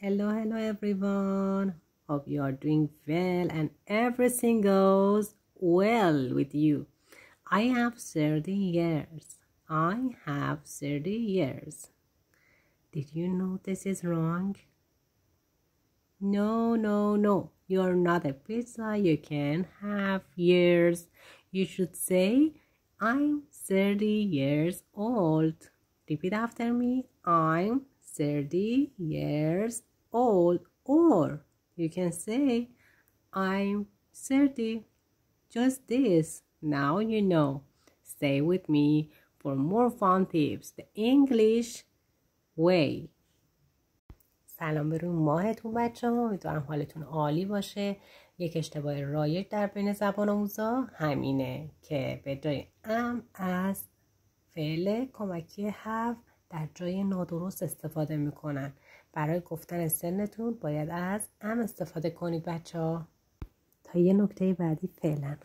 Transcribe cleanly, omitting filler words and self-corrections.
Hello everyone. Hope you are doing well and everything goes well with you. I have 30 years. I have 30 years. Did you know this is wrong? No. You're not a pizza. You can have years. You should say, I'm 30 years old. Repeat after me. I'm 30 years old. Or you can say, I'm 30. Just this. Now you know. Stay with me for more fun tips. The English way. سلام به روی ماهتون بچه ها. امیدوارم حالتون عالی باشه. یک اشتباه رایج در بین زبان آموزا همینه که به جای از فعل کمکی have در جای نادرست استفاده میکنن. برای گفتن سنتون باید از استفاده کنید بچه ها. تا یه نکته بعدی فعلا.